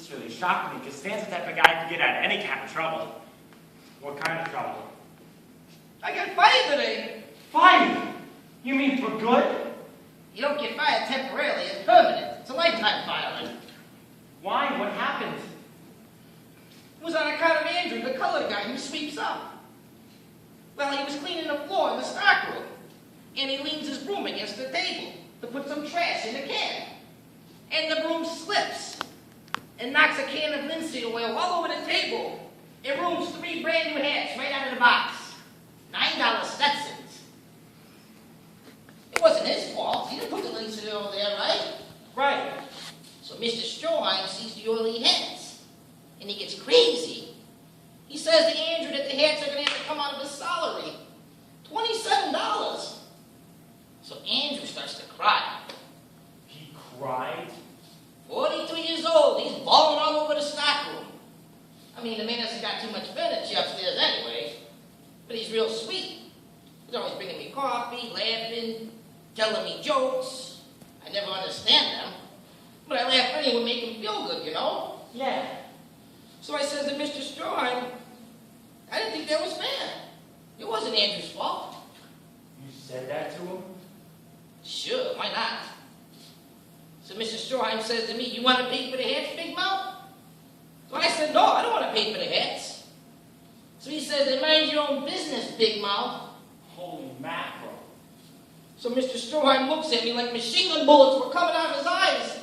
This really shocked me, because Stan's the type of guy who could get out of any kind of trouble. What kind of trouble? I got fired today. Fired? You mean for good? You don't get fired temporarily, it's permanent. It's a lifetime firing. Why? What happened? It was on account of Andrew, the colored guy who sweeps up. Well, he was cleaning the floor in the stock room, and he leans his broom against the table to put some trash in a can. And the broom slips and knocks a can of linseed oil all over the table. It ruins 3 brand new hats right out of the box. $9 Stetsons. It wasn't his fault. He didn't put the linseed oil there, right? Right. So Mr. Stroheim sees the oily hats, and he gets crazy. He says to Andrew that the hats are going to have to come out of his salary. $27. So Andrew starts to cry. He cried? 42 years old. He's bawling all over the stock room. I mean, the man hasn't got too much furniture upstairs anyway, but he's real sweet. He's always bringing me coffee, laughing, telling me jokes. I never understand them, but I laugh anyway, make him feel good, you know? Yeah. So I says to Mr. Stroheim, I didn't think that was fair. It wasn't Andrew's fault. You said that to him? Sure, why not? So Mr. Stroheim says to me, you want to pay for the hats, Big Mouth? So I said, no, I don't want to pay for the hats. So he says, then mind your own business, Big Mouth. Holy mackerel. So Mr. Stroheim looks at me like machine gun bullets were coming out of his eyes.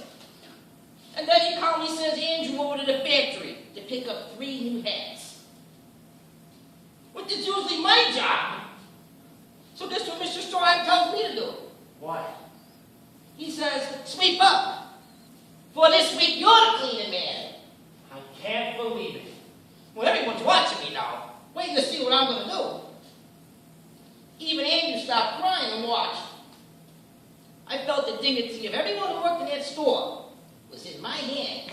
And then he calmly sends Andrew over to the factory to pick up 3 new hats. Which is usually my job. So this is what Mr. Stroheim tells me to do. What? He says, sweep up. For this week, you're the cleaning man. I can't believe it. Well, everyone's watching me now, waiting to see what I'm going to do. Even Andrew stopped crying and watched. I felt the dignity of everyone who worked in that store was in my hands.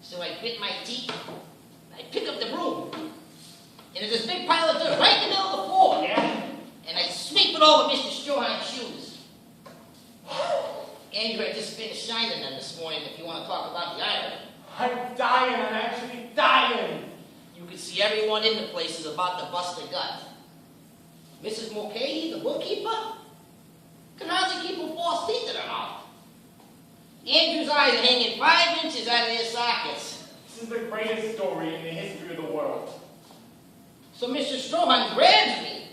So I grit my teeth, and I pick up the broom, and there's this big pile of dirt right in the middle of the floor. Yeah? And I sweep it over Mr. Stroheim's shoes. Andrew had just finished shining them this morning, if you want to talk about the irony. I'm dying. I'm actually dying. You could see everyone in the place is about to bust a gut. Mrs. Mulcahy, the bookkeeper, can hardly keep her false teeth in her mouth. Andrew's eyes are hanging 5 inches out of their sockets. This is the greatest story in the history of the world. So Mr. Stroheim grabs me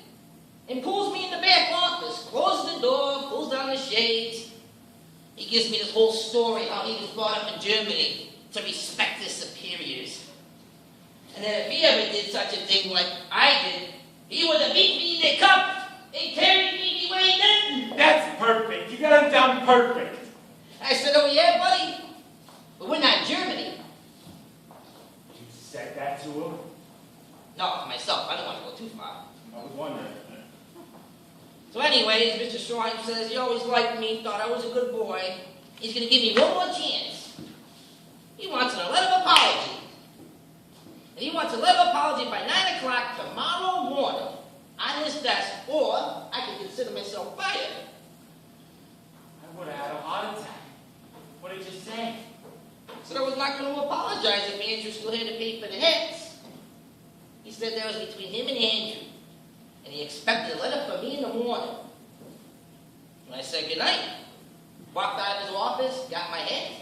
and pulls me in the back office, closes the door, pulls down the shades. He gives me this whole story how he was brought up in Germany to respect his superiors. And then if he ever did such a thing like I did, he would have beat me in the cup and carried me away then. That's perfect. You got him down perfect. I said, oh yeah, buddy? But we're not in Germany. You said that to him? No, myself. I don't want to go too far. I was wondering. So anyways, Mr. Stroheim says he always liked me, thought I was a good boy. He's going to give me one more chance. He wants a letter of apology. And he wants a letter of apology by 9 o'clock tomorrow morning on his desk, or I can consider myself fired. I would have had a heart attack. What did you say? Said I was not going to apologize if Andrew still had to pay for the hats. He said that was between him and Andrew. And he expected a letter from me in the morning. And I said goodnight. Walked out of his office, got my hat,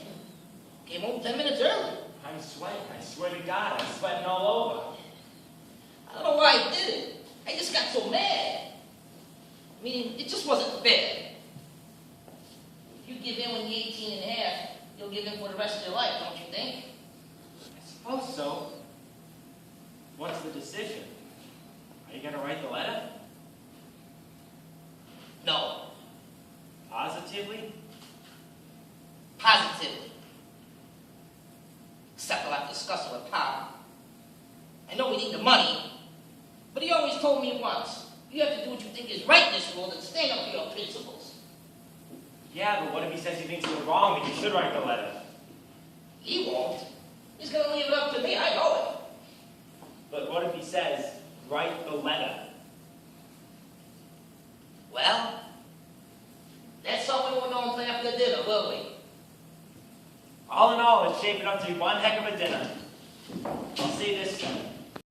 came home 10 minutes early. I'm sweating. I swear to God, I'm sweating all over. I don't know why I did it. I just got so mad. I mean, it just wasn't fair. If you give in when you're 18 and a half, you'll give in for the rest of your life, don't you think? I suppose so. What's the decision? Are you going to write the letter? No. Positively? Positively. Except I'll have to discuss it with Pop. I know we need the money, but he always told me once, you have to do what you think is right in this world and stand up for your principles. Yeah, but what if he says he thinks you're wrong and you should write the letter? He won't. He's going to leave it up to me, I know it. But what if he says, write the letter? Well, that's something we won't know until after dinner, will we? All in all, it's shaping up to be one heck of a dinner. I'll see this